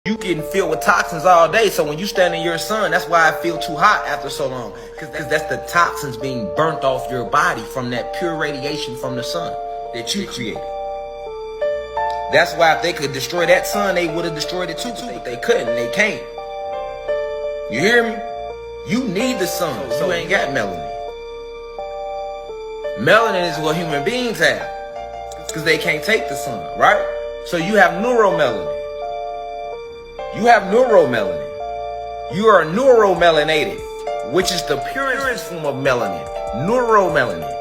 You getting filled with toxins all day, so when you stand in your sun, that's why I feel too hot after so long. Because that's the toxins being burnt off your body from that pure radiation from the sun that you created. That's why if they could destroy that sun, they would have destroyed it too, but they couldn't, they can't. You hear me? You need the sun, so you ain't got melanin. Melanin is what human beings have, because they can't take the sun, right? So you have neuromelanin. You have neuromelanin. You are neuromelanated, which is the purest form of melanin. Neuromelanin.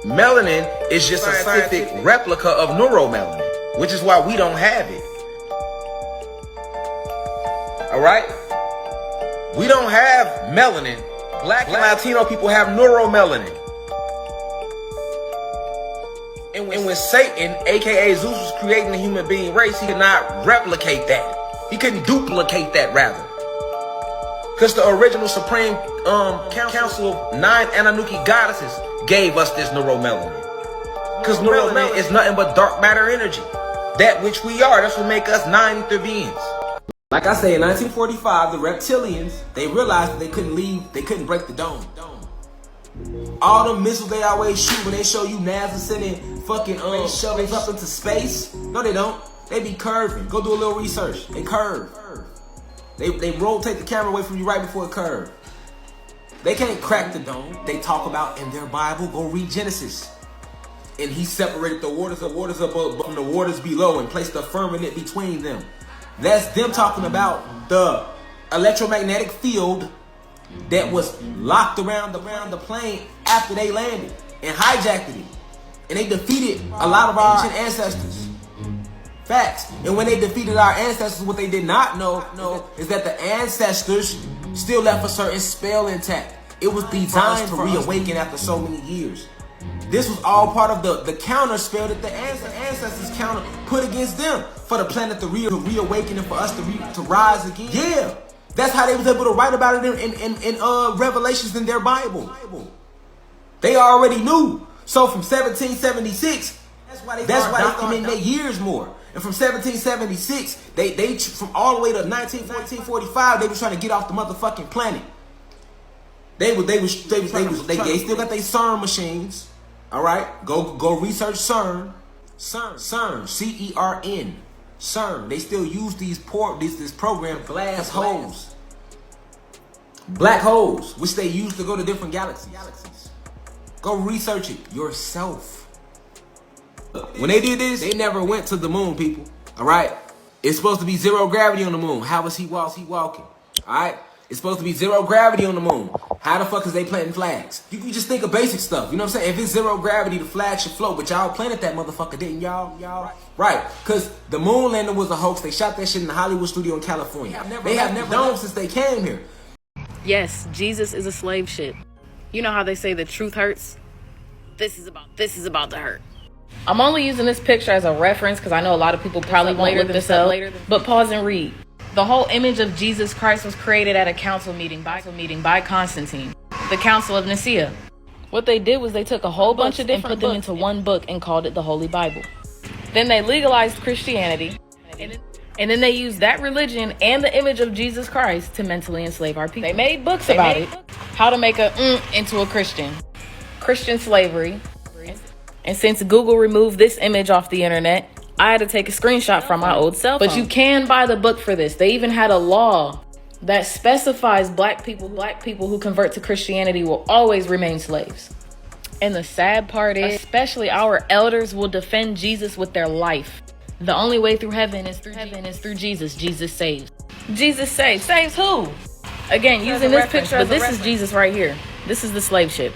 Melanin is just a scientific replica of neuromelanin, which is why we don't have it. Alright? We don't have melanin. Black and Latino people have neuromelanin. And when Satan, aka Zeus, was creating the human being race, he could not replicate that. He couldn't duplicate that, rather. Because the original Supreme Council of 9 Anunnaki goddesses gave us this neuromelanin. Because neuromelanin is nothing but dark matter energy. That which we are, that's what make us 9 ether beings. Like I say, in 1945, the reptilians, they realized that they couldn't break the dome. All the missiles they always shoot when they show you NASA sending fucking shovels up into space. No, they don't. They be curving. Go do a little research. They curve. They rotate the camera away from you right before it curve. They can't crack the dome. They talk about in their Bible, go read Genesis. And he separated the waters above from the waters below and placed the firmament between them. That's them talking about the electromagnetic field that was locked around the plane after they landed and hijacked it. And they defeated a lot of our ancient ancestors. Facts. And when they defeated our ancestors, what they did not know is that the ancestors still left a certain spell intact. It was designed to reawaken after so many years. This was all part of the counter spell that the ancestors put against them for the planet to reawaken and for us to rise again. Yeah. That's how they was able to write about it in Revelations in their Bible. They already knew. So from 1776, that's why they documenting their years more. And from 1776, they from all the way to 1945, they was trying to get off the motherfucking planet. They still got their CERN machines. All right, go research CERN. CERN, CERN. CERN. They still use this program, glass holes, black holes, which they use to go to different galaxies. Go research it yourself. When they did this, they never went to the moon, people. All right, it's supposed to be zero gravity on the moon. How was he walking? All right, it's supposed to be zero gravity on the moon. How the fuck is they planting flags? You can just think of basic stuff. You know what I'm saying? If it's zero gravity, the flag should float. But y'all planted that motherfucker, didn't y'all? Right, because the moon landing was a hoax. They shot that shit in the Hollywood studio in California. They have never known since they came here. Yes, Jesus is a slave ship. You know how they say the truth hurts? This is about to hurt. I'm only using this picture as a reference because I know a lot of people probably won't look this up. But pause and read. The whole image of Jesus Christ was created at a council meeting by Constantine, the Council of Nicaea. What they did was they took a whole bunch of different and put them into one book and called it the Holy Bible. Then they legalized Christianity, and then they used that religion and the image of Jesus Christ to mentally enslave our people. They made books about it. How to make into a Christian slavery. And since Google removed this image off the internet, I had to take a screenshot from my old cell phone. But you can buy the book for this. They even had a law that specifies black people who convert to Christianity will always remain slaves. And the sad part is, especially our elders will defend Jesus with their life. The only way through heaven is through Jesus. Jesus saves. Jesus saves. Saves who? Again, using this picture, but this is Jesus right here. This is the slave ship.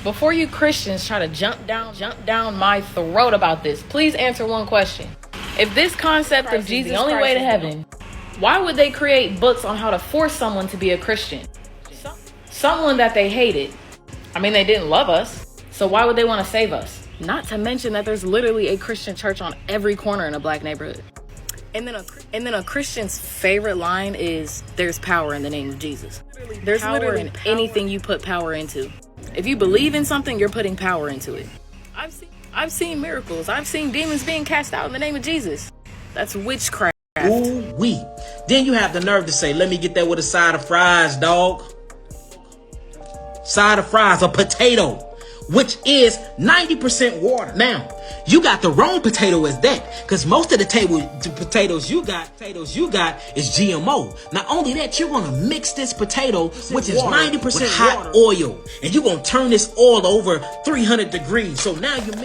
Before you Christians try to jump down my throat about this, please answer one question. If this concept of Jesus is the only way to heaven, why would they create books on how to force someone to be a Christian? Someone that they hated. I mean, they didn't love us, so why would they want to save us? Not to mention that there's literally a Christian church on every corner in a black neighborhood. And then a Christian's favorite line is, "There's power in the name of Jesus." There's literally in anything you put power into. If you believe in something, you're putting power into it. I've seen miracles. I've seen demons being cast out in the name of Jesus. That's witchcraft. Ooh-wee. Then you have the nerve to say, let me get that with a side of fries, dog. Side of fries, a potato, which is 90% water. Now, you got the wrong potato as that, because most of the potatoes you got is GMO. Not only that, you're gonna mix this potato, which is 90% hot oil, and you're gonna turn this oil over 300 degrees. So now you're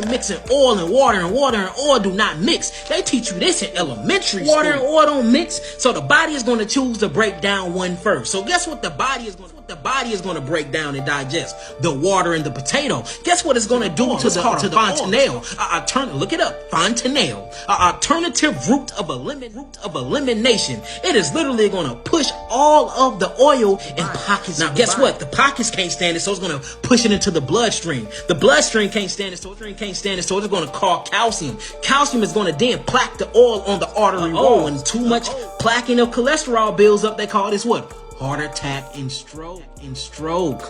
mixing oil and water, and water and oil do not mix. They teach you this in elementary school. Water and oil don't mix, so the body is gonna choose to break down one first. So guess what the body is going to break down and digest? The water and the potato. Guess what it's going to do to the fontanelle? Look it up. Fontanelle. Alternative route of elimination. It is literally going to push all of the oil in pockets. Now guess what? The pockets can't stand it, so it's going to push it into the bloodstream. The bloodstream can't stand it, so it's going to call calcium. Calcium is going to then plaque the oil on the artery wall, and too much plaquing of cholesterol builds up. They call this what? Heart attack and stroke.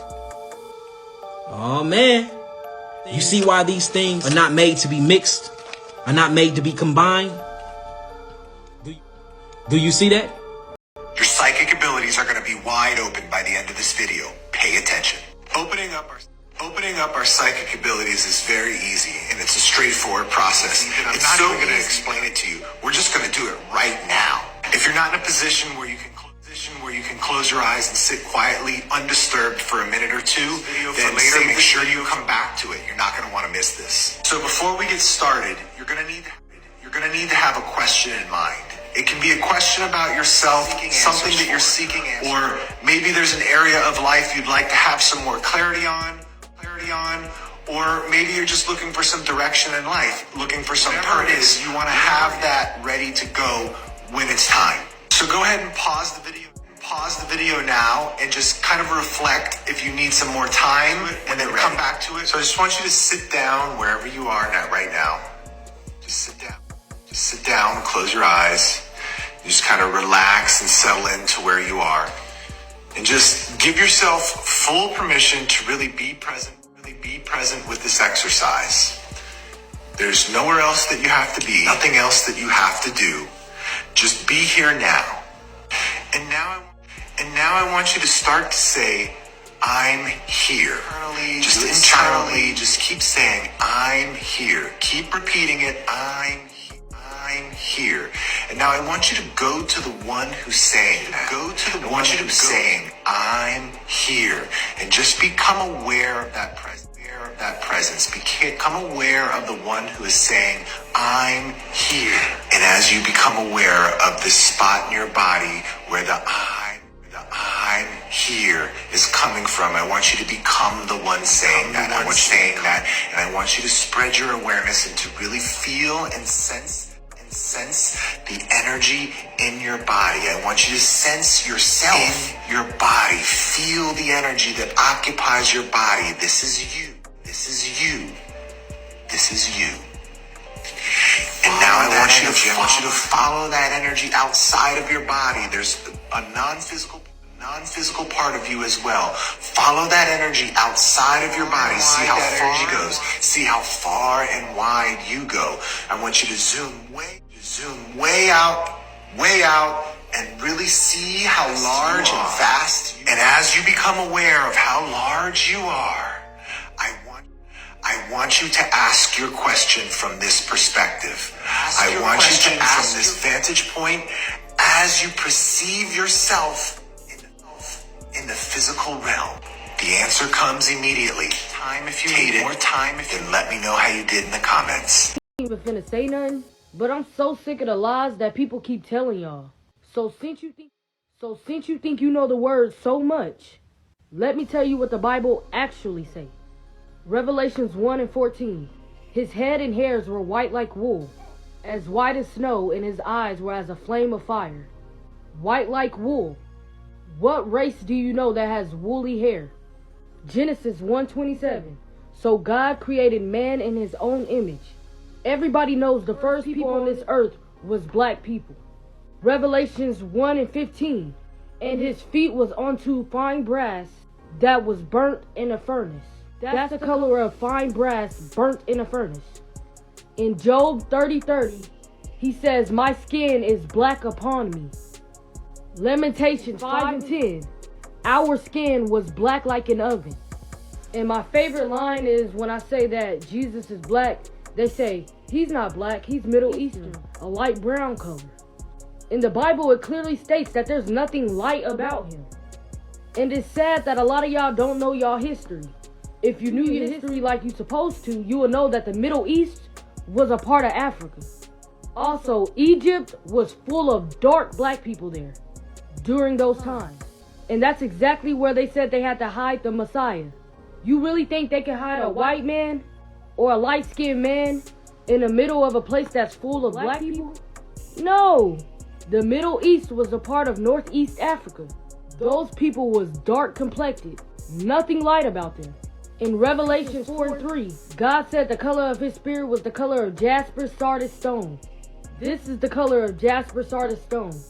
Oh man. You see why these things are not made to be mixed, are not made to be combined? Do you see that? Your psychic abilities are going to be wide open by the end of this video. Pay attention. Opening up our psychic abilities is very easy, and it's a straightforward process. It's so going to explain it to you. We're just going to do it right now. If you're not in a position where you can close your eyes and sit quietly, undisturbed for a minute or two, then make sure you come back to it. You're not going to want to miss this. So before we get started, you're going to need to have a question in mind. It can be a question about yourself, something that you're seeking answers, or maybe there's an area of life you'd like to have some more clarity on, or maybe you're just looking for some direction in life, looking for some purpose. You want to have that ready to go when it's time. So go ahead and pause the video now and just kind of reflect if you need some more time, and then come back to it. So I just want you to sit down wherever you are right now. Just sit down, close your eyes. You just kind of relax and settle into where you are. And just give yourself full permission to really be present with this exercise. There's nowhere else that you have to be, nothing else that you have to do. Just be here now. And now I want you to start to say, I'm here. Internally, just keep saying, I'm here. Keep repeating it, I'm here. And now I want you to go to the one who's saying that. I want you to be saying, I'm here. And just become aware of that presence. Become aware of the one who is saying, I'm here. And as you become aware of this spot in your body where the I'm here is coming from, I want you to become the one saying that. And I want you to spread your awareness and to really feel and sense the energy in your body. I want you to sense yourself in your body. Feel the energy that occupies your body. This is you. This is you. This is you. And now I want you to follow that energy outside of your body. There's a non-physical part of you as well. Follow that energy outside of your body. See how far it goes. See how far and wide you go. I want you to zoom way out, and really see how large and vast you are. And as you become aware of how large you are, I want you to ask your question from this perspective. I want you to ask from this vantage point as you perceive yourself in the physical realm. The answer comes immediately. If you need more time, then let me know how you did in the comments. I ain't even finna say nothing, but I'm so sick of the lies that people keep telling y'all. So since you think you know the word so much, let me tell you what the Bible actually says. Revelations 1:14. His head and hairs were white like wool, as white as snow, and his eyes were as a flame of fire. White like wool. What race do you know that has woolly hair? Genesis 1:27. So God created man in his own image. Everybody knows the first people on this earth was black people. Revelations 1:15. And his feet was onto fine brass that was burnt in a furnace. That's the color of fine brass burnt in a furnace. In Job 30:30, He says, my skin is black upon me. Lamentations 5 and 10. Our skin was black like an oven. And my favorite line is when I say that Jesus is black, they say, he's not black, he's Middle Eastern, a light brown color. In the Bible, it clearly states that there's nothing light about him. And it's sad that a lot of y'all don't know y'all history. If you knew your history like you're supposed to, you would know that the Middle East was a part of Africa. Also, Egypt was full of dark black people there during those times. And that's exactly where they said they had to hide the Messiah. You really think they can hide a white man or a light-skinned man in the middle of a place that's full of black people? No! The Middle East was a part of Northeast Africa. Those people was dark complected. Nothing light about them. In Revelation 4 and 3, God said the color of his spirit was the color of jasper, sardis, stone. This is the color of jasper, sardis, stone,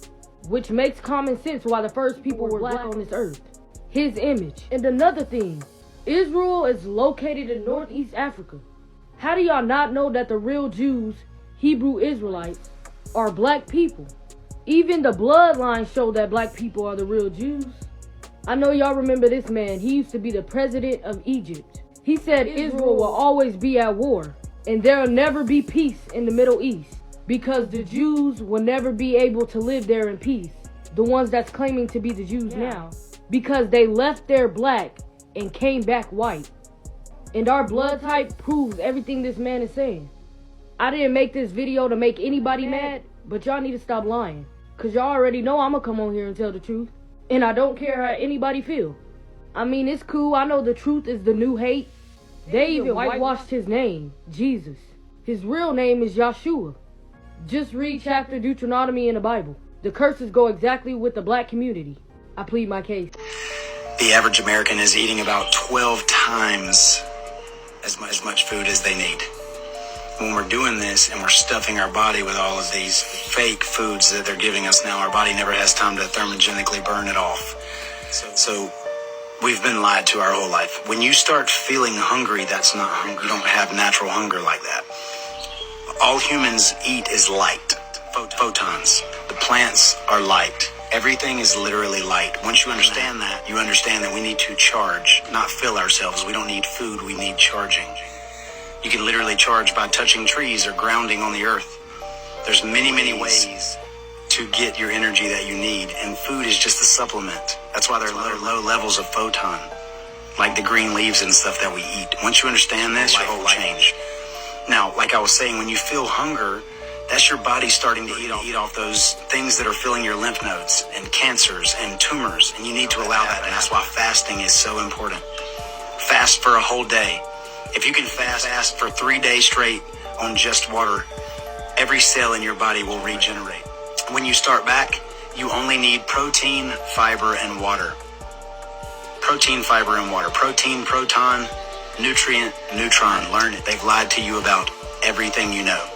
which makes common sense why the first people were black on this earth. His image. And another thing, Israel is located in Northeast Africa. How do y'all not know that the real Jews, Hebrew Israelites, are black people? Even the bloodlines show that black people are the real Jews. I know y'all remember this man. He used to be the president of Egypt. He said Israel will always be at war, and there'll never be peace in the Middle East, because the Jews will never be able to live there in peace. The ones that's claiming to be the Jews now, because they left there black and came back white. And our blood type proves everything this man is saying. I didn't make this video to make anybody mad, but y'all need to stop lying, because y'all already know I'm gonna come on here and tell the truth. And I don't care how anybody feel. I mean, it's cool. I know the truth is the new hate. They even whitewashed his name, Jesus. His real name is Yahshua. Just read chapter Deuteronomy in the Bible. The curses go exactly with the black community. I plead my case. The average American is eating about 12 times as much food as they need. When we're doing this and we're stuffing our body with all of these fake foods that they're giving us now, our body never has time to thermogenically burn it off. So we've been lied to our whole life. When you start feeling hungry, that's not hunger. You don't have natural hunger like that. All humans eat is light, photons. The plants are light. Everything is literally light. Once you understand that, you understand that we need to charge, not fill ourselves. We don't need food, we need charging. You can literally charge by touching trees or grounding on the earth. There's many ways to get your energy that you need, and food is just a supplement. That's why there are low levels of photon, like the green leaves and stuff that we eat. Once you understand this, your whole change. Now, like I was saying, when you feel hunger, that's your body starting to eat off those things that are filling your lymph nodes and cancers and tumors, and you need to allow that, and that's why fasting is so important. Fast for a whole day. If you can fast for 3 days straight on just water, every cell in your body will regenerate. When you start back, you only need protein, fiber, and water. Protein, fiber, and water. Protein, proton, nutrient, neutron. Learn it. They've lied to you about everything you know.